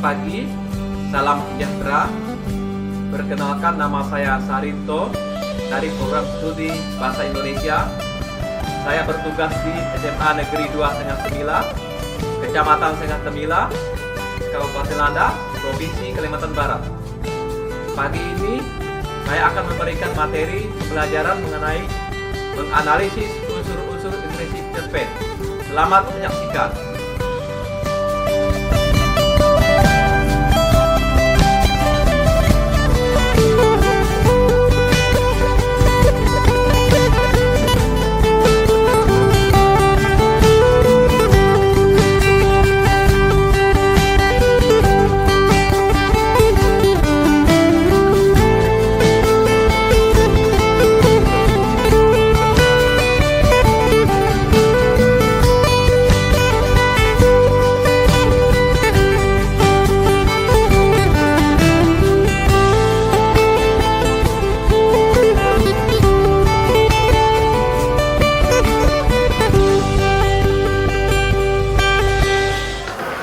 pagi, salam sejahtera. Perkenalkan, nama saya Sarinto dari program studi Bahasa Indonesia. Saya bertugas di SMA Negeri 2 Sengah Temila, Kecamatan Sengah Temila, Kabupaten Lada, Provinsi Kalimantan Barat. Pagi ini saya akan memberikan materi pembelajaran mengenai menganalisis unsur-unsur intrinsic cerpen. Selamat menyaksikan.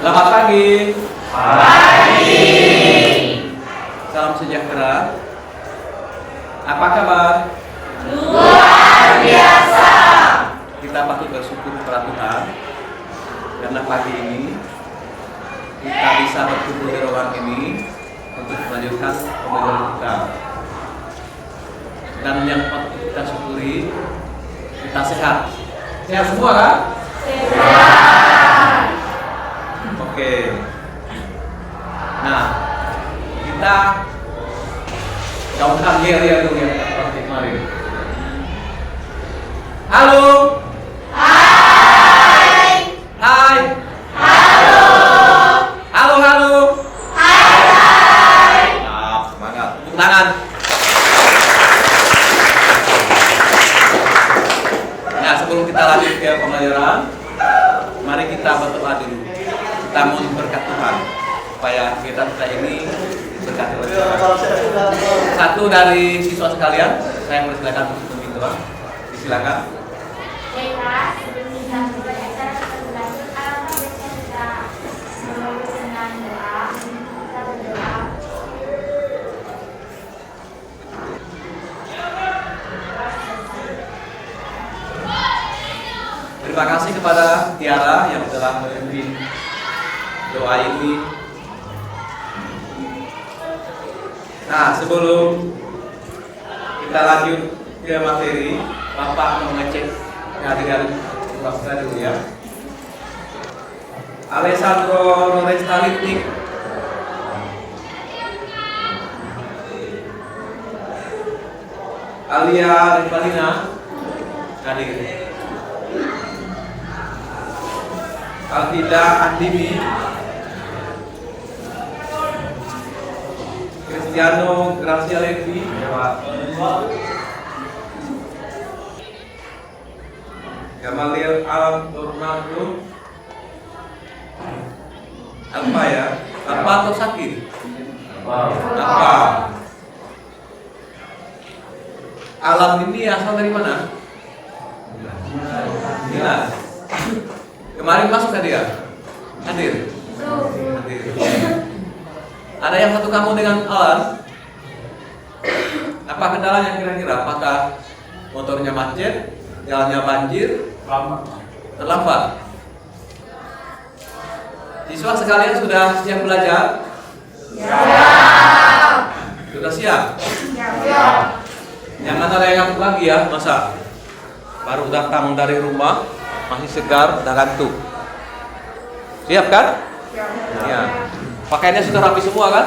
Selamat pagi. Pagi. Salam sejahtera. Apa kabar? Luar biasa. Kita patut bersyukur kepada Tuhan karena pagi ini kita bisa berkumpul di ruangan ini untuk melanjutkan pembelajaran kita. Dan yang patut kita syukuri, kita sehat. Sehat semua kan? Sehat. Oke. Nah, kita jauhkan lihat dulu ya seperti kemarin. Halo. Hai. Hai. Halo. Halo. Hai. Semangat. Tepuk tangan. Nah, sebelum kita lanjut ke pembelajaran, mari kita berdoa dulu. Kita mohon berkat Tuhan supaya kita ini diberkati oleh Tuhan. Satu dari siswa sekalian, saya mempersilakan untuk memimpin doa. Disilakan. Baiklah, sebelum kita mulai acara kita berlanjut, alangkah baiknya kita memulai dengan doa. Kita berdoa. Terima kasih kepada Tiara yang telah memimpin doa ini. Nah, sebelum kita lanjut ke materi, Bapak mengecek kehadiran siswa dulu ya. Alessandro Norestalitik, Alia Rivalina hadir. Alfida Andimi, Cristiano Gracia Levi, Gamalil Alam Tornado, apa ya? Apa atau sakit? Apa? Alam ini asal dari mana? Milan. Kemarin masuk tadi ya? Hadir? Hadir. Ada yang satu kamu dengan Alan? Apa kendalanya kira-kira? Apakah motornya macet? Jalannya banjir? Terlambat? Siswa sekalian sudah siap belajar? Siap. Sudah siap? Siap. Jangan ada yang ngantuk lagi ya, masa? Baru datang dari rumah, masih segar, udah ngantuk. Siap kan? Ya. Pakaiannya sudah rapi semua kan?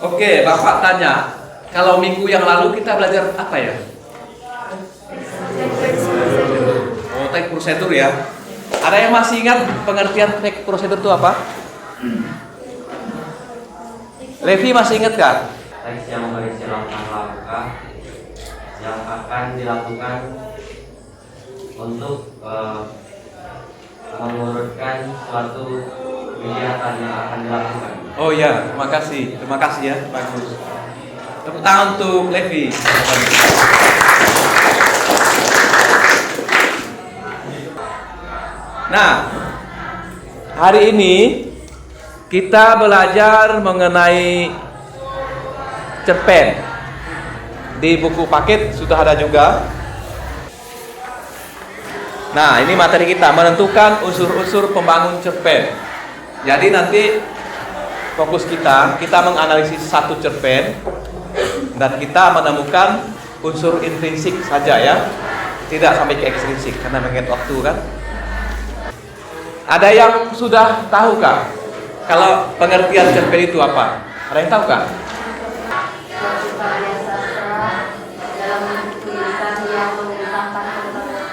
Oke, Bapak tanya, kalau minggu yang lalu kita belajar apa ya? Oh, teknik prosedur ya. Ada yang masih ingat pengertian teknik prosedur itu apa? Levi masih ingat kan? Teks yang berisi langkah-langkah yang akan dilakukan untuk mengurutkan suatu kegiatan yang akan dilakukan. Oh ya, terima kasih ya, bagus. Tepuk tangan untuk Levi. Nah, hari ini kita belajar mengenai cerpen. Di buku paket sudah ada juga. Nah, ini materi kita, menentukan unsur-unsur pembangun cerpen. Jadi nanti fokus kita menganalisis satu cerpen dan kita menemukan unsur intrinsik saja ya. Tidak sampai ke ekstrinsik karena mengingat waktu kan. Ada yang sudah tahu kah kalau pengertian cerpen itu apa? Ada yang tahu kah? Suatu karya sastra dalam tulisan yang mengutamakan tentang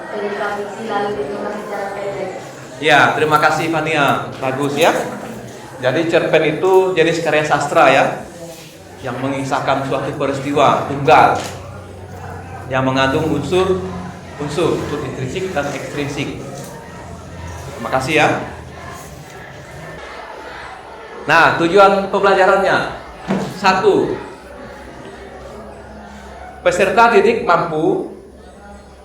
cerita fiksi lalu ditulis secara pendek. Ya, terima kasih Fania. Bagus ya. Jadi cerpen itu jenis karya sastra ya, yang mengisahkan suatu peristiwa tunggal yang mengandung unsur intrinsik dan ekstrinsik. Terima kasih ya. Nah, tujuan pembelajarannya 1. Peserta didik mampu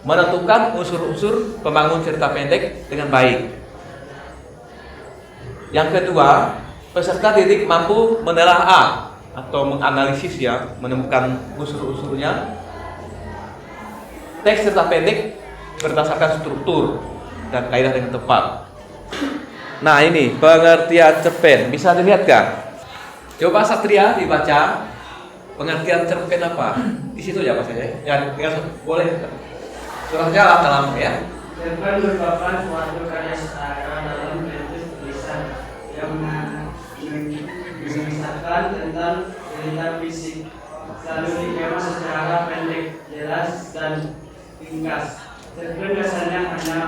menentukan unsur-unsur pembangun cerita pendek dengan baik. Yang kedua, peserta didik mampu menelaah atau menganalisis ya, menemukan unsur-unsurnya teks cerita pendek berdasarkan struktur dan kaidah yang tepat. Nah, ini pengertian cerpen. Bisa dilihat kan? Coba Satria dibaca pengertian cerpen apa? Di situ ya Pak saya. Ya, boleh. Surah jalan dalam ya. Cerpen merupakan suatu karya sastra dalam bentuk tulisan yang mengisahkan tentang cerita fisik, selalu dikemas secara pendek, jelas dan ringkas. Cerpen biasanya hanya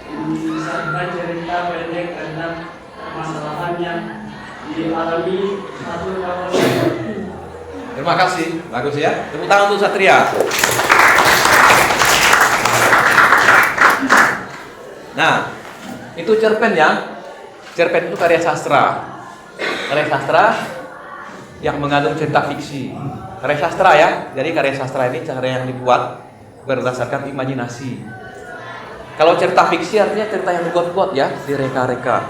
mengisahkan cerita pendek tentang permasalahan yang dialami satu tokoh. Terima kasih. Bagus ya. Tepuk tangan untuk Satria. Nah, itu cerpen ya. Cerpen itu karya sastra. Karya sastra yang mengandung cerita fiksi. Karya sastra ya. Jadi karya sastra ini karya yang dibuat berdasarkan imajinasi. Kalau cerita fiksi artinya cerita yang dibuat-buat ya, direka-reka.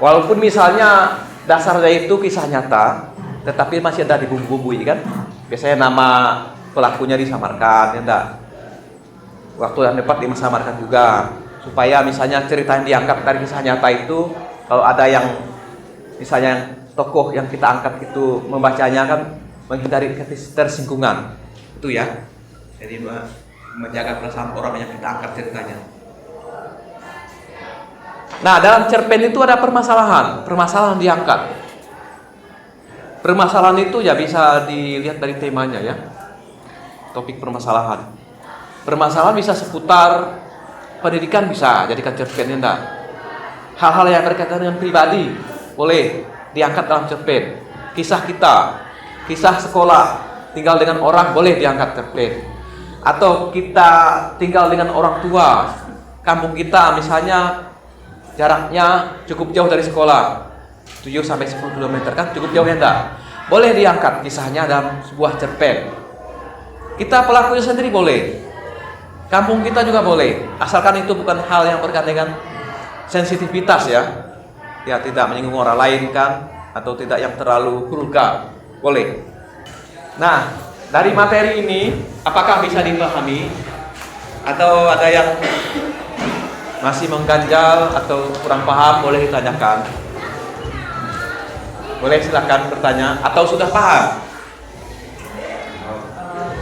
Walaupun misalnya dasarnya itu kisah nyata, tetapi masih ada dibumbu-bumbui kan. Biasanya nama pelakunya disamarkan, ya enggak? Waktu yang tepat disamarkan juga. Supaya misalnya cerita yang diangkat dari kisah nyata itu, kalau ada yang misalnya tokoh yang kita angkat itu membacanya kan menghindari ketersinggungan. Itu ya. Jadi menjaga perasaan orang yang kita angkat ceritanya. Nah, dalam cerpen itu ada permasalahan diangkat. Permasalahan itu ya bisa dilihat dari temanya ya. Topik permasalahan. Permasalahan bisa seputar pendidikan, bisa jadikan cerpen enggak. Hal-hal yang berkaitan dengan pribadi boleh diangkat dalam cerpen. Kisah kita, kisah sekolah, tinggal dengan orang boleh diangkat cerpen. Atau kita tinggal dengan orang tua, kampung kita misalnya jaraknya cukup jauh dari sekolah, 7 sampai 10 km kan cukup jauh ya enggak? Boleh diangkat kisahnya dalam sebuah cerpen. Kita pelakunya sendiri boleh, kampung kita juga boleh, asalkan itu bukan hal yang berkaitan dengan sensitivitas ya. Ya, tidak menyinggung orang lain kan, atau tidak yang terlalu vulgar, boleh. Nah, dari materi ini apakah bisa dipahami atau ada yang masih mengganjal atau kurang paham, boleh ditanyakan. Boleh silakan bertanya atau sudah paham?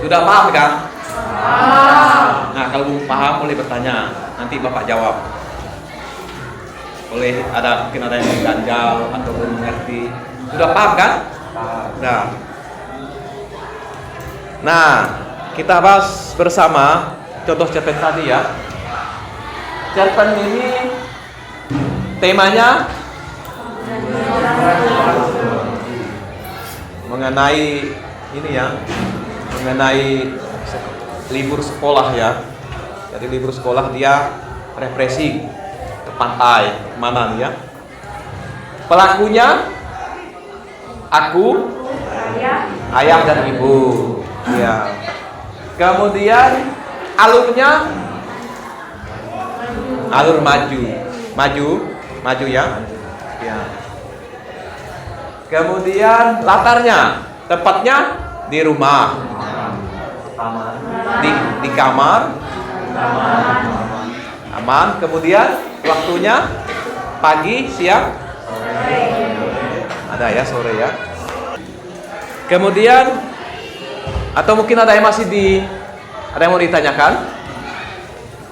Sudah paham kan? Nah, kalau belum paham boleh bertanya, nanti Bapak jawab. Boleh mungkin ada yang mengganjal atau belum mengerti. Sudah paham kan? Nah. Nah, kita bahas bersama contoh cerpen tadi ya. Cerpen ini temanya mengenai ini ya, mengenai libur sekolah ya. Jadi libur sekolah dia refreshing ke pantai, kemana nih ya? Pelakunya aku, ayah dan ibu. Ya. Kemudian alurnya alur maju ya. Ya. Kemudian latarnya, tempatnya di rumah, Kamar. di kamar, aman. Kemudian waktunya pagi, siang, ada ya, sore ya. Kemudian atau mungkin ada yang ada yang mau ditanyakan?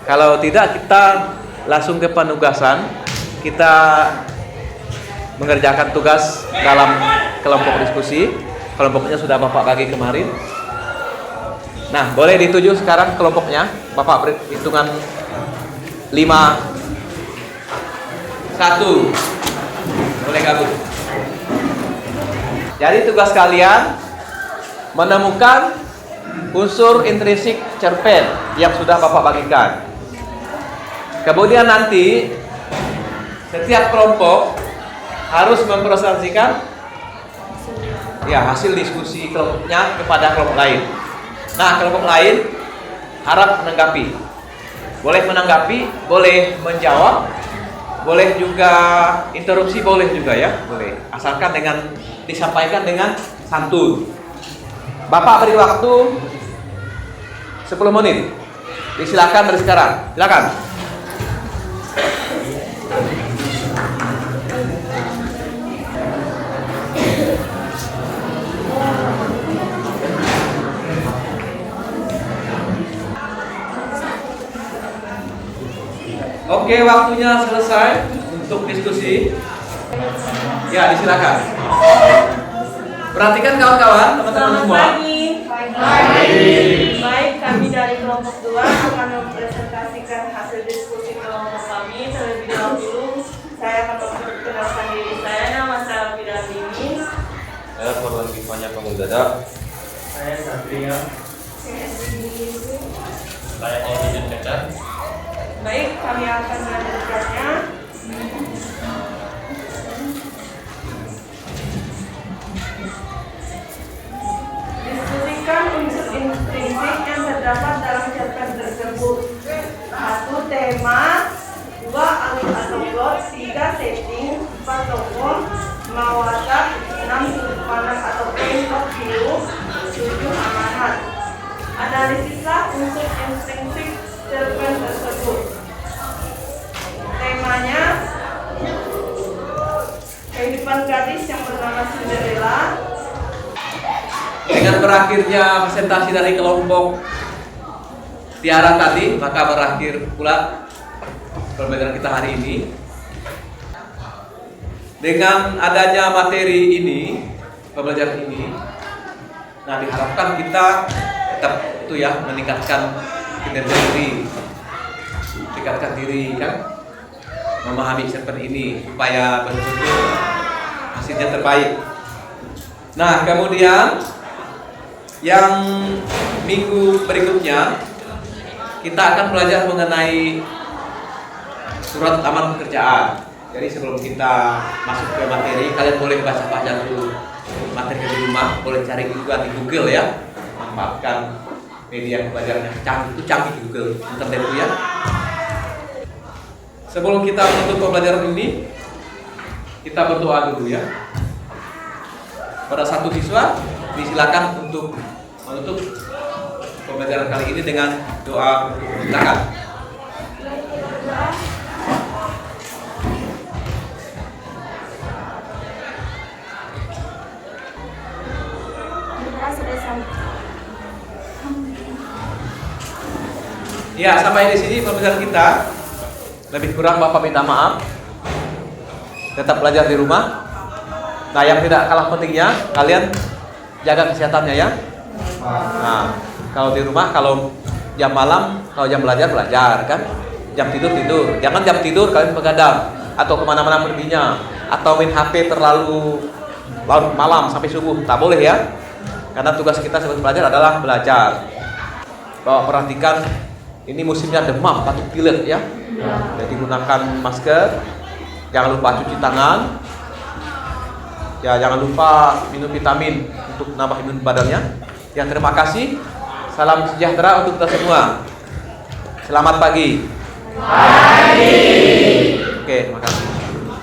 Kalau tidak, kita langsung ke penugasan. Kita mengerjakan tugas dalam kelompok diskusi. Kelompoknya sudah Bapak bagi kemarin. Nah, boleh dituju sekarang kelompoknya. Bapak beri hitungan 5, 1. Boleh gabung. Jadi tugas kalian menemukan unsur intrinsik cerpen yang sudah Bapak bagikan. Kemudian nanti setiap kelompok harus mempresentasikan ya hasil diskusi kelompoknya kepada kelompok lain. Nah, kelompok lain harap menanggapi. Boleh menanggapi, boleh menjawab, boleh juga interupsi, boleh juga ya, boleh. Asalkan disampaikan dengan santun. Bapak beri waktu 10 menit. Disilakan dari sekarang. Silakan. Oke, waktunya selesai untuk diskusi. Ya, disilakan. Perhatikan kawan-kawan, teman-teman semua. Baik, kami dari kelompok 2 akan mempresentasikan hasil diskusi kelompok kami. Terlebih dahulu, saya akan memperkenalkan diri saya. Nama saya Fidal Mimin. Saya Korban Gifanya Pemudada. Saya Satria. Saya Alvin Kecat. Baik, kami akan melanjutkannya. Diskusikan unsur intrinsik yang terdapat dalam cerpen tersebut. 1. Tema. 2. Alur atau plot. 3. Setting. 4. Tokoh. 5. Watak. 6. Sudut pandang atau point of view. 7. Amanat. Analisislah unsur intrinsik cerpen tersebut. Temanya kehidupan gadis yang bernama Cinderella. Dengan berakhirnya presentasi dari kelompok Tiara tadi, maka berakhir pula pembelajaran kita hari ini. Dengan adanya materi ini, pembelajaran ini, nah diharapkan kita tetap itu ya, meningkatkan kinerja diri, tingkatkan diri kan, memahami cerpen ini supaya betul-betul hasilnya terbaik. Nah, kemudian yang minggu berikutnya kita akan belajar mengenai surat amanat pekerjaan. Jadi sebelum kita masuk ke materi, kalian boleh baca-baca dulu materi di rumah, boleh cari juga di Google ya. Manfaatkan media pembelajaran yang canggih Google internet itu ya. Sebelum kita menutup pembelajaran ini, kita berdoa dulu ya. Pada satu siswa disilakan untuk menutup pembelajaran kali ini dengan doa. Silakan. Ya, sampai di sini pembelajaran kita. Lebih kurang Bapak minta maaf. Tetap belajar di rumah. Nah, yang tidak kalah pentingnya, kalian jaga kesehatannya ya. Nah, kalau di rumah, kalau jam malam, kalau jam belajar kan. Jam tidur. Jangan jam tidur kalian begadang atau kemana-mana perginya, atau main HP terlalu larut malam sampai subuh. Tak boleh ya. Karena tugas kita sebagai pelajar adalah belajar. Bapak perhatikan, ini musimnya demam, batuk pilek ya. Jadi gunakan masker, jangan lupa cuci tangan. Ya, jangan lupa minum vitamin untuk nambah imun badannya. Ya, terima kasih. Salam sejahtera untuk kita semua. Selamat pagi. Oke, terima kasih.